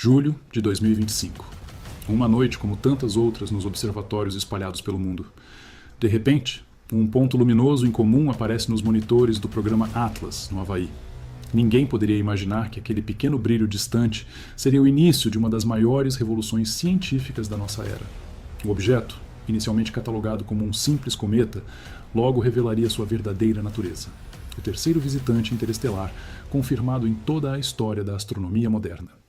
Julho de 2025. Uma noite como tantas outras nos observatórios espalhados pelo mundo. De repente, um ponto luminoso incomum aparece nos monitores do programa Atlas, no Havaí. Ninguém poderia imaginar que aquele pequeno brilho distante seria o início de uma das maiores revoluções científicas da nossa era. O objeto, inicialmente catalogado como um simples cometa, logo revelaria sua verdadeira natureza. O terceiro visitante interestelar, confirmado em toda a história da astronomia moderna.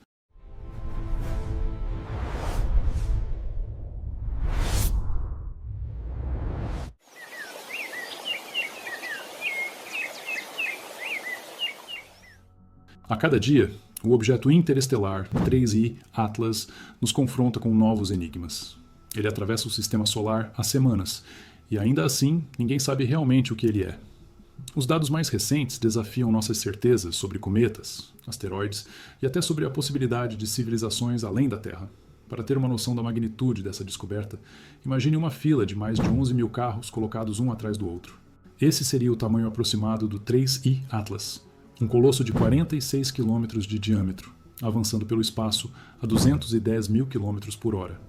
A cada dia, o objeto interestelar 3I Atlas nos confronta com novos enigmas. Ele atravessa o sistema solar há semanas, e ainda assim ninguém sabe realmente o que ele é. Os dados mais recentes desafiam nossas certezas sobre cometas, asteroides e até sobre a possibilidade de civilizações além da Terra. Para ter uma noção da magnitude dessa descoberta, imagine uma fila de mais de 11 mil carros colocados um atrás do outro. Esse seria o tamanho aproximado do 3I Atlas, um colosso de 46 km de diâmetro, avançando pelo espaço a 210 mil km por hora.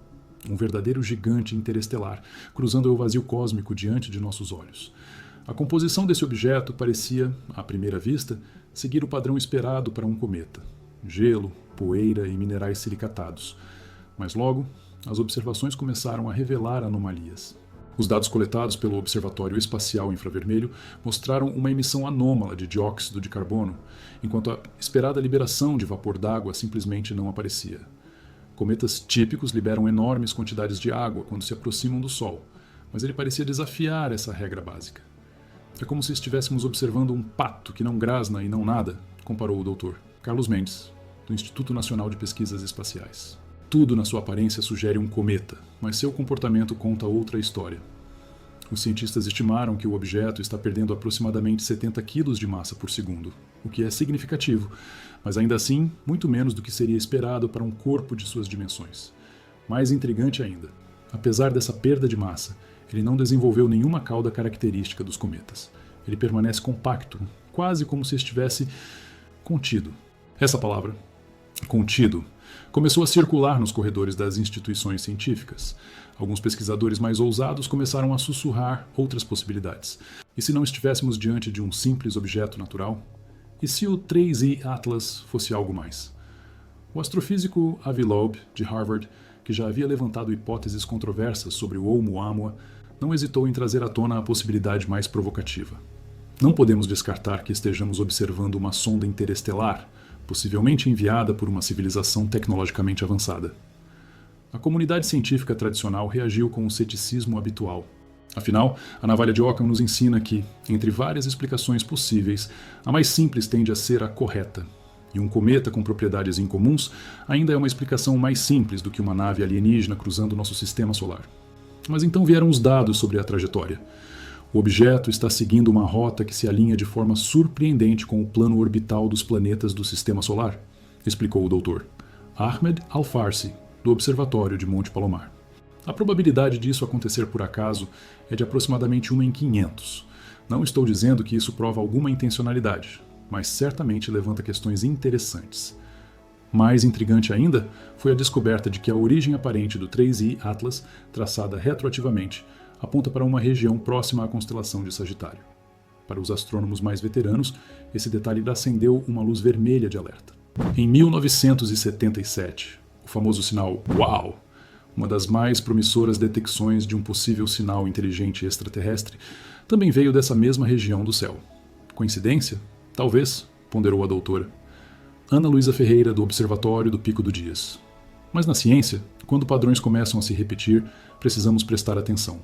Um verdadeiro gigante interestelar, cruzando o vazio cósmico diante de nossos olhos. A composição desse objeto parecia, à primeira vista, seguir o padrão esperado para um cometa: gelo, poeira e minerais silicatados. Mas logo, as observações começaram a revelar anomalias. Os dados coletados pelo Observatório Espacial Infravermelho mostraram uma emissão anômala de dióxido de carbono, enquanto a esperada liberação de vapor d'água simplesmente não aparecia. Cometas típicos liberam enormes quantidades de água quando se aproximam do Sol, mas ele parecia desafiar essa regra básica. É como se estivéssemos observando um pato que não grasna e não nada, comparou o Dr. Carlos Mendes, do Instituto Nacional de Pesquisas Espaciais. Tudo na sua aparência sugere um cometa, mas seu comportamento conta outra história. Os cientistas estimaram que o objeto está perdendo aproximadamente 70 kg de massa por segundo, o que é significativo, mas ainda assim muito menos do que seria esperado para um corpo de suas dimensões. Mais intrigante ainda, apesar dessa perda de massa, ele não desenvolveu nenhuma cauda característica dos cometas. Ele permanece compacto, quase como se estivesse contido. Essa palavra, contido, começou a circular nos corredores das instituições científicas. Alguns pesquisadores mais ousados começaram a sussurrar outras possibilidades. E se não estivéssemos diante de um simples objeto natural? E se o 3I Atlas fosse algo mais? O astrofísico Avi Loeb, de Harvard, que já havia levantado hipóteses controversas sobre o Oumuamua, não hesitou em trazer à tona a possibilidade mais provocativa. Não podemos descartar que estejamos observando uma sonda interestelar, possivelmente enviada por uma civilização tecnologicamente avançada. A comunidade científica tradicional reagiu com o ceticismo habitual. Afinal, a navalha de Occam nos ensina que, entre várias explicações possíveis, a mais simples tende a ser a correta. E um cometa com propriedades incomuns ainda é uma explicação mais simples do que uma nave alienígena cruzando nosso sistema solar. Mas então vieram os dados sobre a trajetória. O objeto está seguindo uma rota que se alinha de forma surpreendente com o plano orbital dos planetas do Sistema Solar, explicou o Dr. Ahmed Al-Farsi, do Observatório de Monte Palomar. A probabilidade disso acontecer por acaso é de aproximadamente 1 em 500. Não estou dizendo que isso prova alguma intencionalidade, mas certamente levanta questões interessantes. Mais intrigante ainda foi a descoberta de que a origem aparente do 3I Atlas, traçada retroativamente, aponta para uma região próxima à constelação de Sagitário. Para os astrônomos mais veteranos, esse detalhe acendeu uma luz vermelha de alerta. Em 1977, o famoso sinal UAU, uma das mais promissoras detecções de um possível sinal inteligente extraterrestre, também veio dessa mesma região do céu. Coincidência? Talvez, ponderou a doutora. Ana Luísa Ferreira, do Observatório do Pico do Dias. Mas na ciência, quando padrões começam a se repetir, precisamos prestar atenção.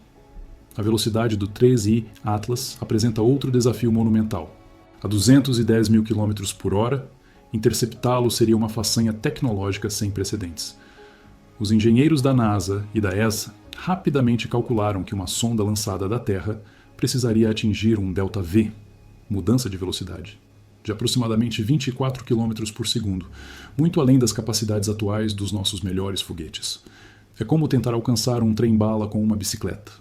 A velocidade do 3I Atlas apresenta outro desafio monumental. A 210 mil km por hora, interceptá-lo seria uma façanha tecnológica sem precedentes. Os engenheiros da NASA e da ESA rapidamente calcularam que uma sonda lançada da Terra precisaria atingir um ΔV, mudança de velocidade, de aproximadamente 24 km por segundo, muito além das capacidades atuais dos nossos melhores foguetes. É como tentar alcançar um trem-bala com uma bicicleta,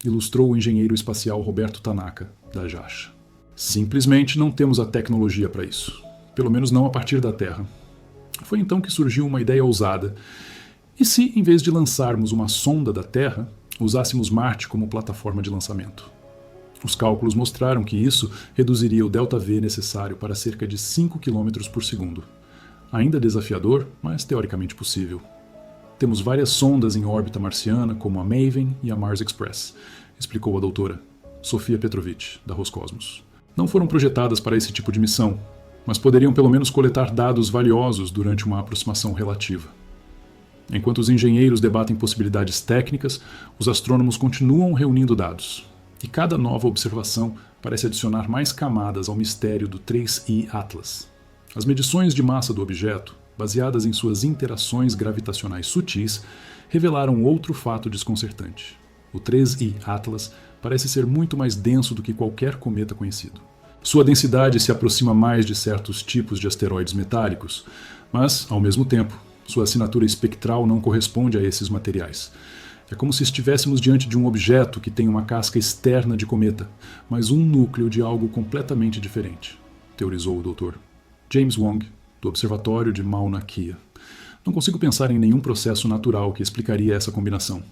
ilustrou o engenheiro espacial Roberto Tanaka, da JAXA. Simplesmente não temos a tecnologia para isso, pelo menos não a partir da Terra. Foi então que surgiu uma ideia ousada. E se, em vez de lançarmos uma sonda da Terra, usássemos Marte como plataforma de lançamento? Os cálculos mostraram que isso reduziria o ΔV necessário para cerca de 5 km por segundo. Ainda desafiador, mas teoricamente possível. Temos várias sondas em órbita marciana, como a Maven e a Mars Express, explicou a doutora Sofia Petrovich, da Roscosmos. Não foram projetadas para esse tipo de missão, mas poderiam pelo menos coletar dados valiosos durante uma aproximação relativa. Enquanto os engenheiros debatem possibilidades técnicas, os astrônomos continuam reunindo dados. E cada nova observação parece adicionar mais camadas ao mistério do 3I Atlas. As medições de massa do objeto, baseadas em suas interações gravitacionais sutis, revelaram outro fato desconcertante. O 3I Atlas parece ser muito mais denso do que qualquer cometa conhecido. Sua densidade se aproxima mais de certos tipos de asteroides metálicos, mas, ao mesmo tempo, sua assinatura espectral não corresponde a esses materiais. É como se estivéssemos diante de um objeto que tem uma casca externa de cometa, mas um núcleo de algo completamente diferente, teorizou o Dr. James Wong, do Observatório de Mauna Kea. Não consigo pensar em nenhum processo natural que explicaria essa combinação.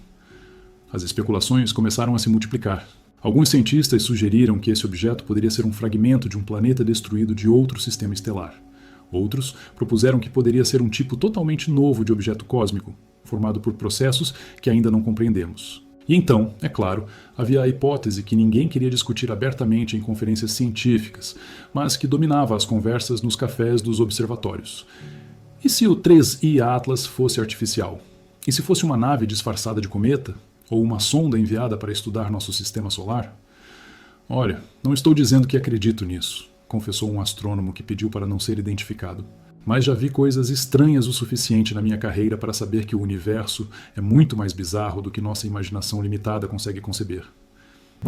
As especulações começaram a se multiplicar. Alguns cientistas sugeriram que esse objeto poderia ser um fragmento de um planeta destruído de outro sistema estelar. Outros propuseram que poderia ser um tipo totalmente novo de objeto cósmico, formado por processos que ainda não compreendemos. E então, é claro, havia a hipótese que ninguém queria discutir abertamente em conferências científicas, mas que dominava as conversas nos cafés dos observatórios. E se o 3I Atlas fosse artificial? E se fosse uma nave disfarçada de cometa? Ou uma sonda enviada para estudar nosso sistema solar? Olha, não estou dizendo que acredito nisso, confessou um astrônomo que pediu para não ser identificado. Mas já vi coisas estranhas o suficiente na minha carreira para saber que o universo é muito mais bizarro do que nossa imaginação limitada consegue conceber.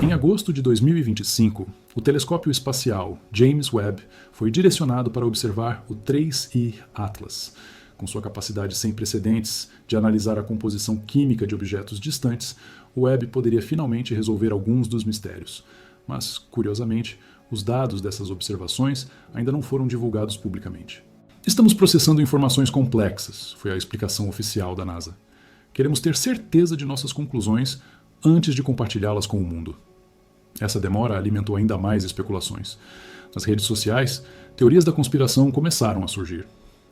Em agosto de 2025, o telescópio espacial James Webb foi direcionado para observar o 3I Atlas. Com sua capacidade sem precedentes de analisar a composição química de objetos distantes, o Webb poderia finalmente resolver alguns dos mistérios. Mas, curiosamente, os dados dessas observações ainda não foram divulgados publicamente. Estamos processando informações complexas, foi a explicação oficial da NASA. Queremos ter certeza de nossas conclusões antes de compartilhá-las com o mundo. Essa demora alimentou ainda mais especulações. Nas redes sociais, teorias da conspiração começaram a surgir.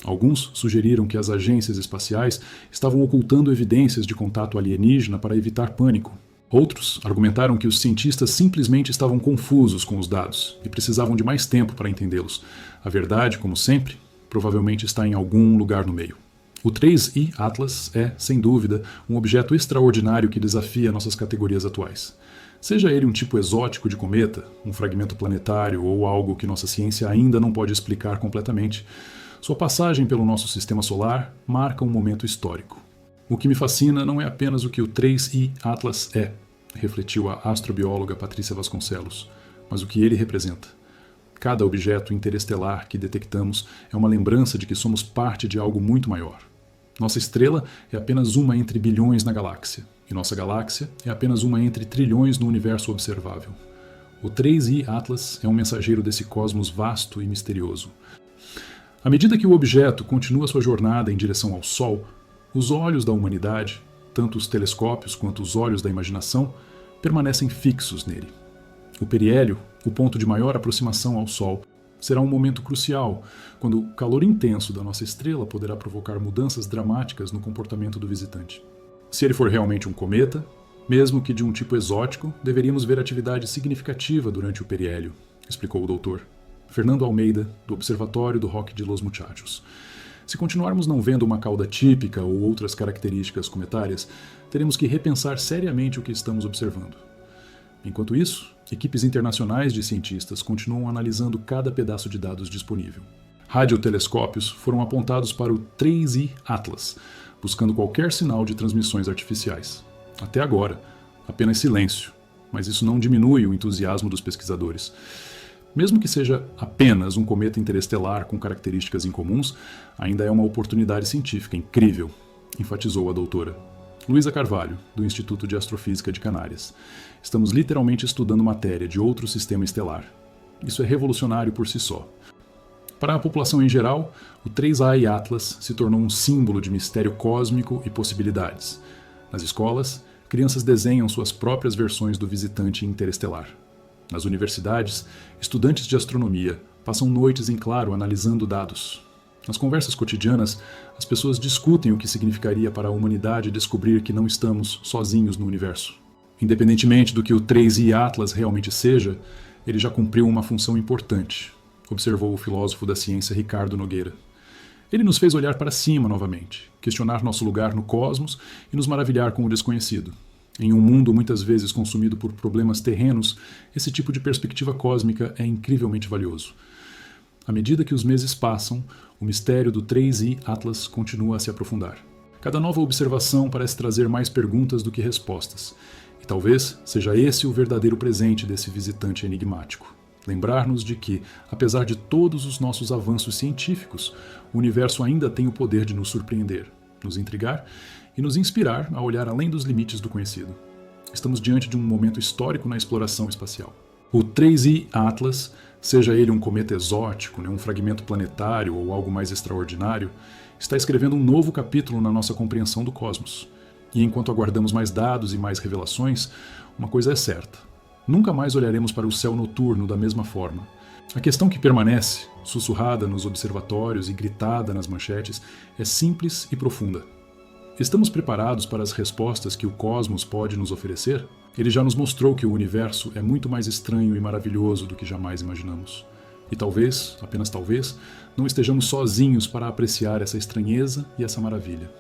Alguns sugeriram que as agências espaciais estavam ocultando evidências de contato alienígena para evitar pânico. Outros argumentaram que os cientistas simplesmente estavam confusos com os dados e precisavam de mais tempo para entendê-los. A verdade, como sempre, provavelmente está em algum lugar no meio. O 3I Atlas é, sem dúvida, um objeto extraordinário que desafia nossas categorias atuais. Seja ele um tipo exótico de cometa, um fragmento planetário ou algo que nossa ciência ainda não pode explicar completamente, sua passagem pelo nosso sistema solar marca um momento histórico. O que me fascina não é apenas o que o 3I Atlas é, refletiu a astrobióloga Patrícia Vasconcelos, mas o que ele representa. Cada objeto interestelar que detectamos é uma lembrança de que somos parte de algo muito maior. Nossa estrela é apenas uma entre bilhões na galáxia, e nossa galáxia é apenas uma entre trilhões no universo observável. O 3I Atlas é um mensageiro desse cosmos vasto e misterioso. À medida que o objeto continua sua jornada em direção ao Sol, os olhos da humanidade, tanto os telescópios quanto os olhos da imaginação, permanecem fixos nele. O periélio, o ponto de maior aproximação ao Sol, será um momento crucial, quando o calor intenso da nossa estrela poderá provocar mudanças dramáticas no comportamento do visitante. Se ele for realmente um cometa, mesmo que de um tipo exótico, deveríamos ver atividade significativa durante o periélio, explicou o doutor Fernando Almeida, do Observatório do Roque de los Muchachos. Se continuarmos não vendo uma cauda típica ou outras características cometárias, teremos que repensar seriamente o que estamos observando. Enquanto isso, equipes internacionais de cientistas continuam analisando cada pedaço de dados disponível. Radiotelescópios foram apontados para o 3I Atlas, buscando qualquer sinal de transmissões artificiais. Até agora, apenas silêncio, mas isso não diminui o entusiasmo dos pesquisadores. Mesmo que seja apenas um cometa interestelar com características incomuns, ainda é uma oportunidade científica incrível, enfatizou a doutora Luísa Carvalho, do Instituto de Astrofísica de Canárias. Estamos literalmente estudando matéria de outro sistema estelar. Isso é revolucionário por si só. Para a população em geral, o 3i Atlas se tornou um símbolo de mistério cósmico e possibilidades. Nas escolas, crianças desenham suas próprias versões do visitante interestelar. Nas universidades, estudantes de astronomia passam noites em claro analisando dados. Nas conversas cotidianas, as pessoas discutem o que significaria para a humanidade descobrir que não estamos sozinhos no universo. Independentemente do que o 3i Atlas realmente seja, ele já cumpriu uma função importante, observou o filósofo da ciência Ricardo Nogueira. Ele nos fez olhar para cima novamente, questionar nosso lugar no cosmos e nos maravilhar com o desconhecido. Em um mundo muitas vezes consumido por problemas terrenos, esse tipo de perspectiva cósmica é incrivelmente valioso. À medida que os meses passam, o mistério do 3i Atlas continua a se aprofundar. Cada nova observação parece trazer mais perguntas do que respostas, e talvez seja esse o verdadeiro presente desse visitante enigmático. Lembrar-nos de que, apesar de todos os nossos avanços científicos, o universo ainda tem o poder de nos surpreender, nos intrigar e nos inspirar a olhar além dos limites do conhecido. Estamos diante de um momento histórico na exploração espacial. O 3i Atlas, seja ele um cometa exótico, um fragmento planetário ou algo mais extraordinário, está escrevendo um novo capítulo na nossa compreensão do cosmos. E enquanto aguardamos mais dados e mais revelações, uma coisa é certa. Nunca mais olharemos para o céu noturno da mesma forma. A questão que permanece, sussurrada nos observatórios e gritada nas manchetes, é simples e profunda. Estamos preparados para as respostas que o cosmos pode nos oferecer? Ele já nos mostrou que o universo é muito mais estranho e maravilhoso do que jamais imaginamos. E talvez, apenas talvez, não estejamos sozinhos para apreciar essa estranheza e essa maravilha.